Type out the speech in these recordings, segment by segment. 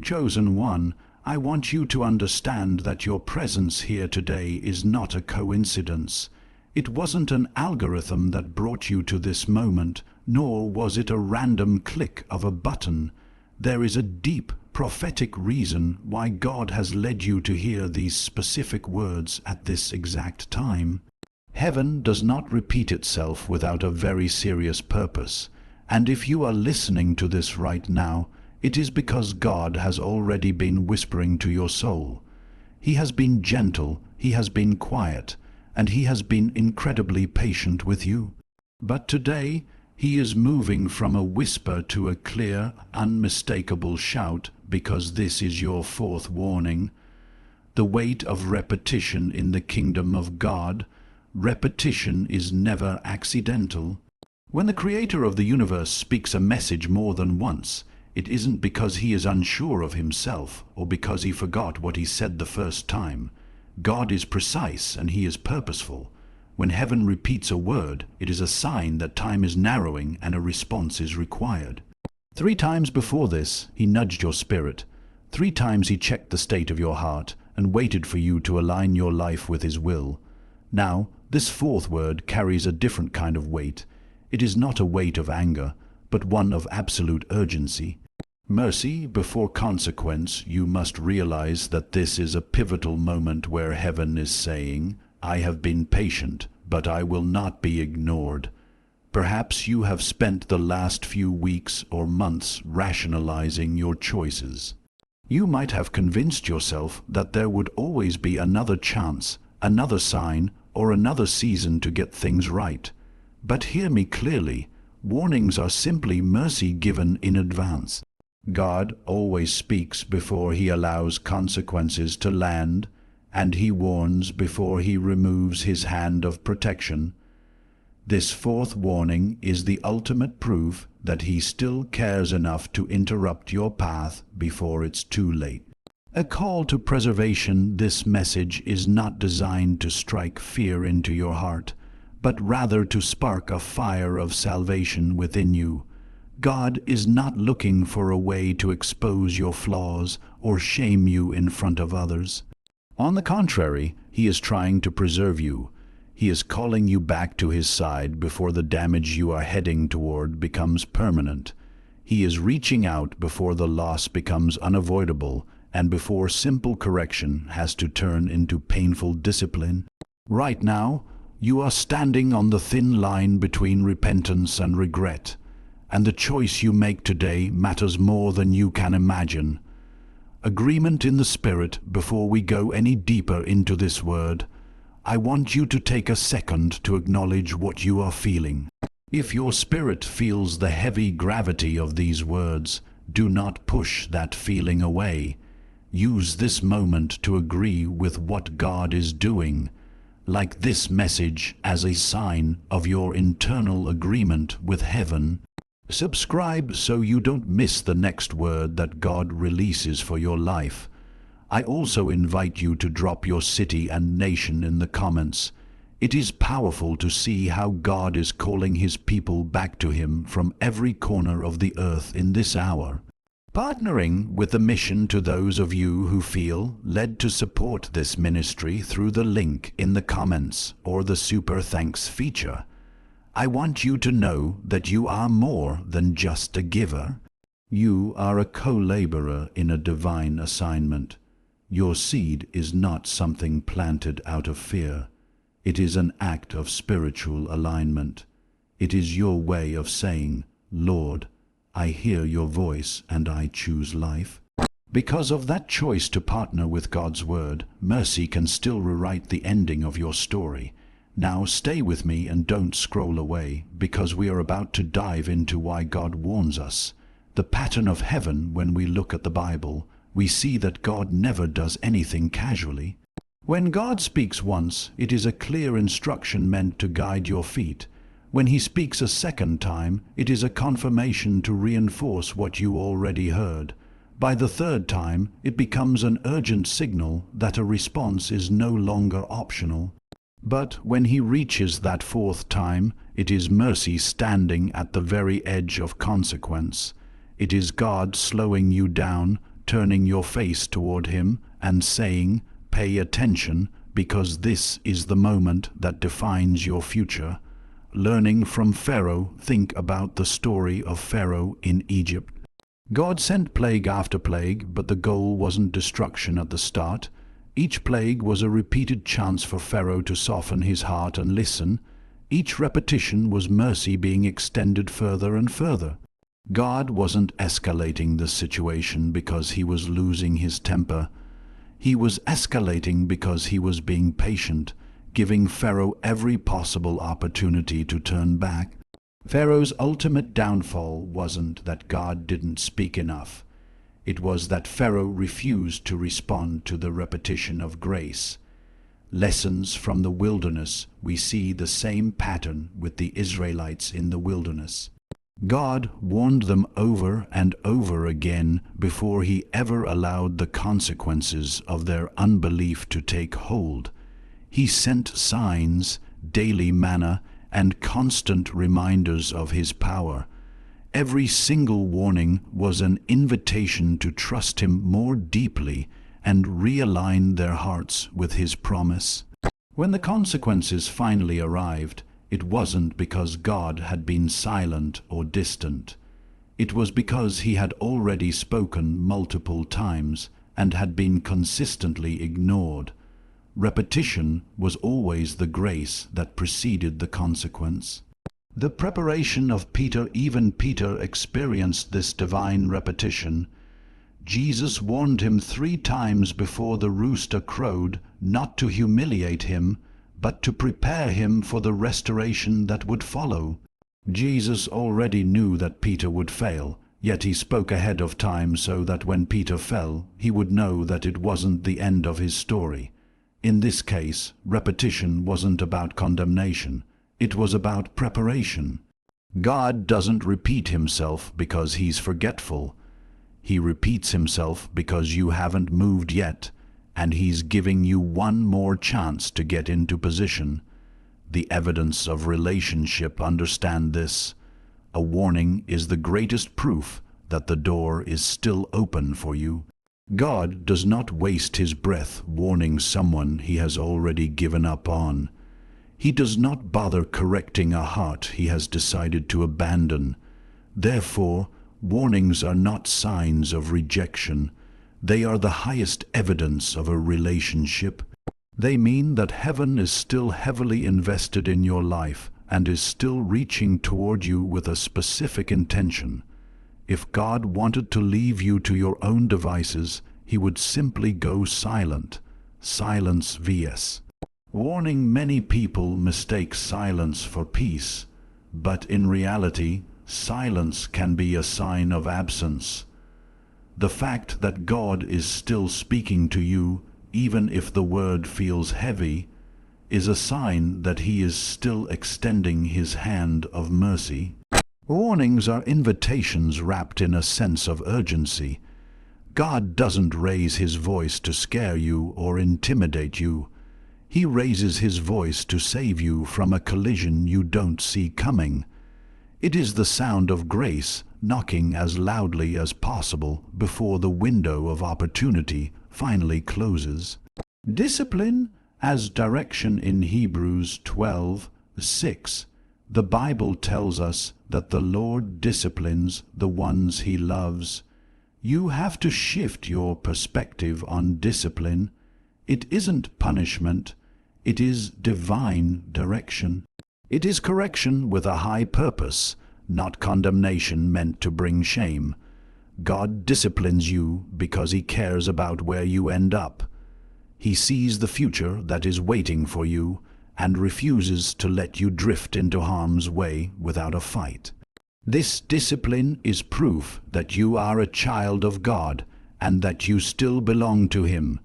Chosen one, I want you to understand that your presence here today is not a coincidence. It wasn't an algorithm that brought you to this moment, nor was it a random click of a button. There is a deep, prophetic reason why God has led you to hear these specific words at this exact time. Heaven does not repeat itself without a very serious purpose, and if you are listening to this right now, it is because God has already been whispering to your soul. He has been gentle, He has been quiet, and He has been incredibly patient with you. But today, He is moving from a whisper to a clear, unmistakable shout, because this is your fourth warning. The weight of repetition in the kingdom of God. Repetition is never accidental. When the Creator of the universe speaks a message more than once, it isn't because He is unsure of Himself or because He forgot what He said the first time. God is precise and He is purposeful. When heaven repeats a word, it is a sign that time is narrowing and a response is required. 3 times before this, He nudged your spirit. 3 times He checked the state of your heart and waited for you to align your life with His will. Now, this 4th word carries a different kind of weight. It is not a weight of anger, but one of absolute urgency. Mercy before consequence. You must realize that this is a pivotal moment where heaven is saying, I have been patient, but I will not be ignored. Perhaps you have spent the last few weeks or months rationalizing your choices. You might have convinced yourself that there would always be another chance, another sign, or another season to get things right. But hear me clearly, warnings are simply mercy given in advance. God always speaks before He allows consequences to land, and He warns before He removes His hand of protection. This 4th warning is the ultimate proof that He still cares enough to interrupt your path before it's too late. A call to preservation. This message is not designed to strike fear into your heart, but rather to spark a fire of salvation within you. God is not looking for a way to expose your flaws or shame you in front of others. On the contrary, He is trying to preserve you. He is calling you back to His side before the damage you are heading toward becomes permanent. He is reaching out before the loss becomes unavoidable and before simple correction has to turn into painful discipline. Right now, you are standing on the thin line between repentance and regret, and the choice you make today matters more than you can imagine. Agreement in the Spirit. Before we go any deeper into this word, I want you to take a second to acknowledge what you are feeling. If your spirit feels the heavy gravity of these words, do not push that feeling away. Use this moment to agree with what God is doing, like this message as a sign of your internal agreement with heaven. Subscribe so you don't miss the next word that God releases for your life. I also invite you to drop your city and nation in the comments. It is powerful to see how God is calling His people back to Him from every corner of the earth in this hour. Partnering with the mission to those of you who feel led to support this ministry through the link in the comments or the Super Thanks feature. I want you to know that you are more than just a giver. You are a co-laborer in a divine assignment. Your seed is not something planted out of fear. It is an act of spiritual alignment. It is your way of saying, Lord, I hear your voice and I choose life. Because of that choice to partner with God's Word, mercy can still rewrite the ending of your story. Now stay with me and don't scroll away, because we are about to dive into why God warns us. The pattern of heaven. When we look at the Bible, we see that God never does anything casually. When God speaks once, it is a clear instruction meant to guide your feet. When He speaks a second time, it is a confirmation to reinforce what you already heard. By the third time, it becomes an urgent signal that a response is no longer optional. But when He reaches that 4th time, it is mercy standing at the very edge of consequence. It is God slowing you down, turning your face toward him and saying, "Pay attention, because this is the moment that defines your future." Learning from Pharaoh, think about the story of Pharaoh in Egypt. God sent plague after plague, but the goal wasn't destruction at the start. Each plague was a repeated chance for Pharaoh to soften his heart and listen. Each repetition was mercy being extended further and further. God wasn't escalating the situation because he was losing his temper. He was escalating because he was being patient, giving Pharaoh every possible opportunity to turn back. Pharaoh's ultimate downfall wasn't that God didn't speak enough. It was that Pharaoh refused to respond to the repetition of grace. Lessons from the wilderness. We see the same pattern with the Israelites in the wilderness. God warned them over and over again before he ever allowed the consequences of their unbelief to take hold. He sent signs, daily manna, and constant reminders of his power. Every single warning was an invitation to trust him more deeply and realign their hearts with his promise. When the consequences finally arrived, it wasn't because God had been silent or distant. It was because he had already spoken multiple times and had been consistently ignored. Repetition was always the grace that preceded the consequence. The preparation of Peter, even Peter experienced this divine repetition. Jesus warned him 3 times before the rooster crowed not to humiliate him, but to prepare him for the restoration that would follow. Jesus already knew that Peter would fail, yet he spoke ahead of time so that when Peter fell, he would know that it wasn't the end of his story. In this case, repetition wasn't about condemnation. It was about preparation. God doesn't repeat himself because he's forgetful. He repeats himself because you haven't moved yet, and he's giving you one more chance to get into position. The evidence of relationship, understand this. A warning is the greatest proof that the door is still open for you. God does not waste his breath warning someone he has already given up on. He does not bother correcting a heart he has decided to abandon. Therefore, warnings are not signs of rejection. They are the highest evidence of a relationship. They mean that heaven is still heavily invested in your life and is still reaching toward you with a specific intention. If God wanted to leave you to your own devices, he would simply go silent. Silence vs. Warning. Many people mistake silence for peace, but in reality, silence can be a sign of absence. The fact that God is still speaking to you, even if the word feels heavy, is a sign that he is still extending his hand of mercy. Warnings are invitations wrapped in a sense of urgency. God doesn't raise his voice to scare you or intimidate you. He raises his voice to save you from a collision you don't see coming. It is the sound of grace knocking as loudly as possible before the window of opportunity finally closes. Discipline as direction in Hebrews 12:6. The Bible tells us that the Lord disciplines the ones he loves. You have to shift your perspective on discipline. It isn't punishment. It is divine direction. It is correction with a high purpose, not condemnation meant to bring shame. God disciplines you because he cares about where you end up. He sees the future that is waiting for you and refuses to let you drift into harm's way without a fight. This discipline is proof that you are a child of God and that you still belong to him.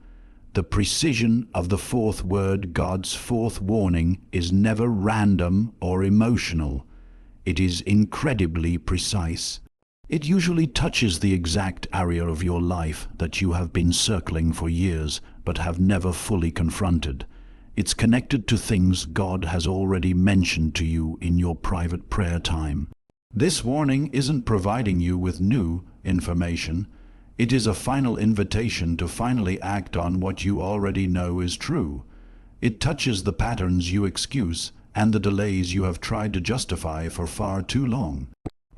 The precision of the 4th word, God's 4th warning, is never random or emotional. It is incredibly precise. It usually touches the exact area of your life that you have been circling for years but have never fully confronted. It's connected to things God has already mentioned to you in your private prayer time. This warning isn't providing you with new information. It is a final invitation to finally act on what you already know is true. It touches the patterns you excuse and the delays you have tried to justify for far too long.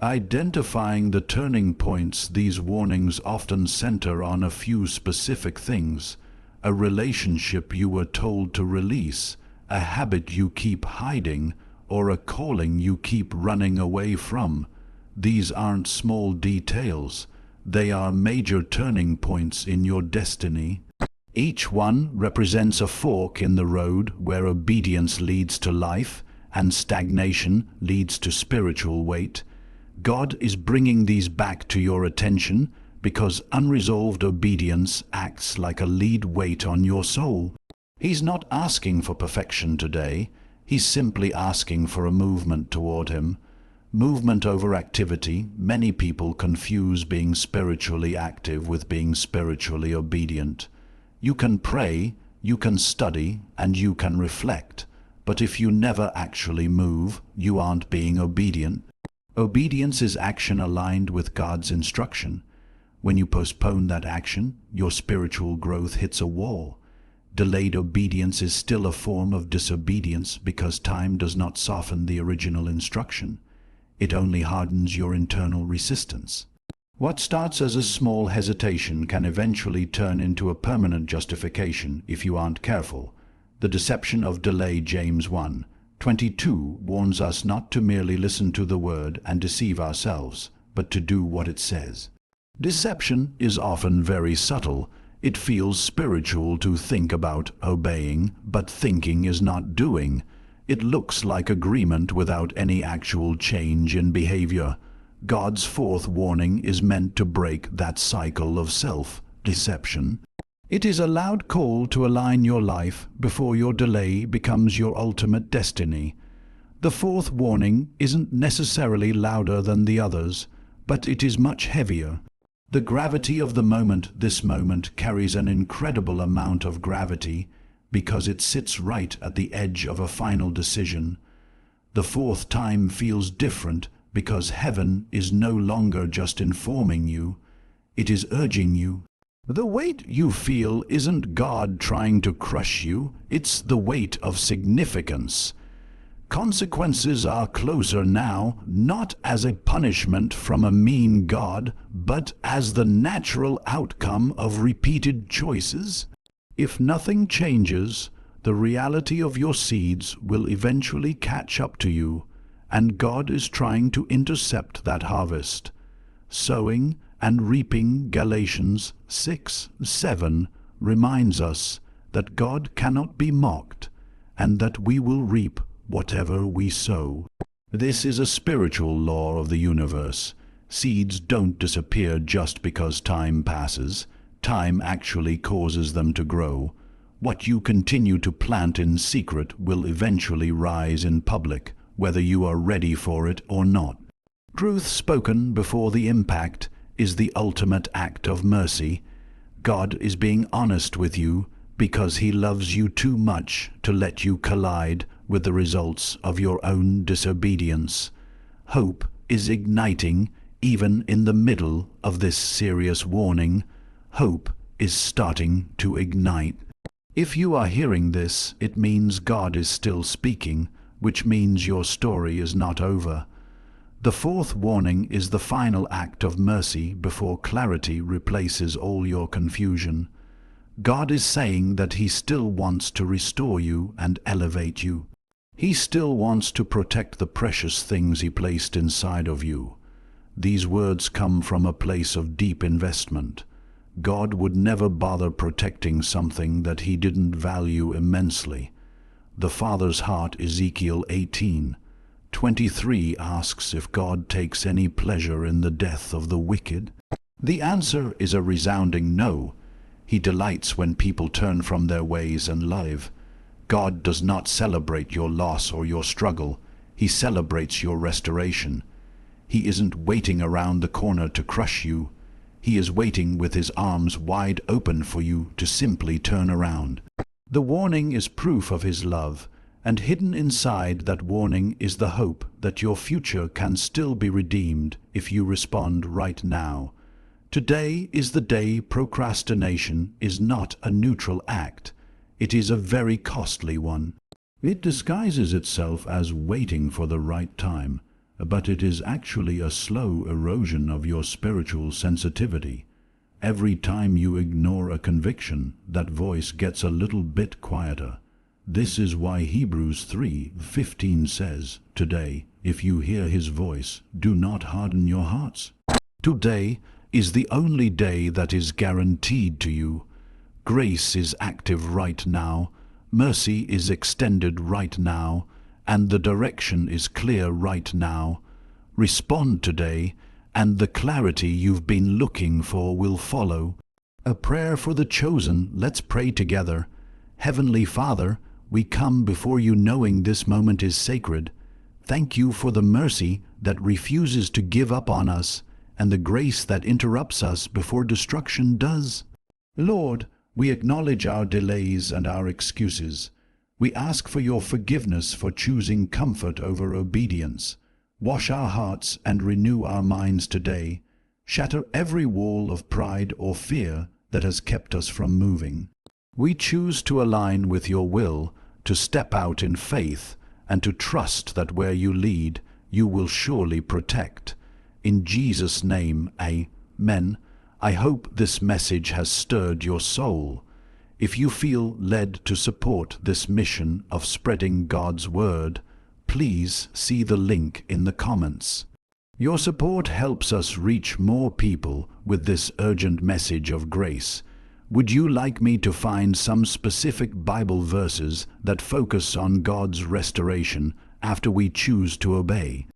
Identifying the turning points, these warnings often center on a few specific things: a relationship you were told to release, a habit you keep hiding, or a calling you keep running away from. These aren't small details. They are major turning points in your destiny. Each one represents a fork in the road where obedience leads to life and stagnation leads to spiritual weight. God is bringing these back to your attention because unresolved obedience acts like a lead weight on your soul. He's not asking for perfection today. He's simply asking for a movement toward Him. Movement over activity. Many people confuse being spiritually active with being spiritually obedient. You can pray, you can study, and you can reflect, but if you never actually move, you aren't being obedient. Obedience is action aligned with God's instruction. When you postpone that action, your spiritual growth hits a wall. Delayed obedience is still a form of disobedience because time does not soften the original instruction. It only hardens your internal resistance. What starts as a small hesitation can eventually turn into a permanent justification if you aren't careful. The deception of delay. James 1:22 warns us not to merely listen to the word and deceive ourselves, but to do what it says. Deception is often very subtle. It feels spiritual to think about obeying, but thinking is not doing. It looks like agreement without any actual change in behavior. God's fourth warning is meant to break that cycle of self-deception. It is a loud call to align your life before your delay becomes your ultimate destiny. The fourth warning isn't necessarily louder than the others, but it is much heavier. The gravity of the moment, this moment, carries an incredible amount of gravity because it sits right at the edge of a final decision. The fourth time feels different because heaven is no longer just informing you, it is urging you. The weight you feel isn't God trying to crush you, it's the weight of significance. Consequences are closer now, not as a punishment from a mean God, but as the natural outcome of repeated choices. If nothing changes, the reality of your seeds will eventually catch up to you, and God is trying to intercept that harvest. Sowing and reaping. Galatians 6:7 reminds us that God cannot be mocked, and that we will reap whatever we sow. This is a spiritual law of the universe. Seeds don't disappear just because time passes. Time actually causes them to grow. What you continue to plant in secret will eventually rise in public, whether you are ready for it or not. Truth spoken before the impact is the ultimate act of mercy. God is being honest with you because He loves you too much to let you collide with the results of your own disobedience. Hope is igniting even in the middle of this serious warning. Hope is starting to ignite. If you are hearing this, it means God is still speaking, which means your story is not over. The fourth warning is the final act of mercy before clarity replaces all your confusion. God is saying that He still wants to restore you and elevate you. He still wants to protect the precious things He placed inside of you. These words come from a place of deep investment. God would never bother protecting something that He didn't value immensely. The Father's heart. Ezekiel 18:23 asks if God takes any pleasure in the death of the wicked. The answer is a resounding no. He delights when people turn from their ways and live. God does not celebrate your loss or your struggle. He celebrates your restoration. He isn't waiting around the corner to crush you. He is waiting with His arms wide open for you to simply turn around. The warning is proof of His love, and hidden inside that warning is the hope that your future can still be redeemed if you respond right now. Today is the day procrastination is not a neutral act. It is a very costly one. It disguises itself as waiting for the right time, but it is actually a slow erosion of your spiritual sensitivity. Every time you ignore a conviction, that voice gets a little bit quieter. This is why Hebrews 3:15 says, "Today, if you hear his voice, do not harden your hearts." Today is the only day that is guaranteed to you. Grace is active right now, mercy is extended right now, and the direction is clear right now. Respond today, and the clarity you've been looking for will follow. A prayer for the chosen. Let's pray together. Heavenly Father, we come before you knowing this moment is sacred. Thank you for the mercy that refuses to give up on us, and the grace that interrupts us before destruction does. Lord, we acknowledge our delays and our excuses. We ask for your forgiveness for choosing comfort over obedience. Wash our hearts and renew our minds today. Shatter every wall of pride or fear that has kept us from moving. We choose to align with your will, to step out in faith, and to trust that where you lead, you will surely protect. In Jesus' name, amen. I hope this message has stirred your soul. If you feel led to support this mission of spreading God's word, please see the link in the comments. Your support helps us reach more people with this urgent message of grace. Would you like me to find some specific Bible verses that focus on God's restoration after we choose to obey?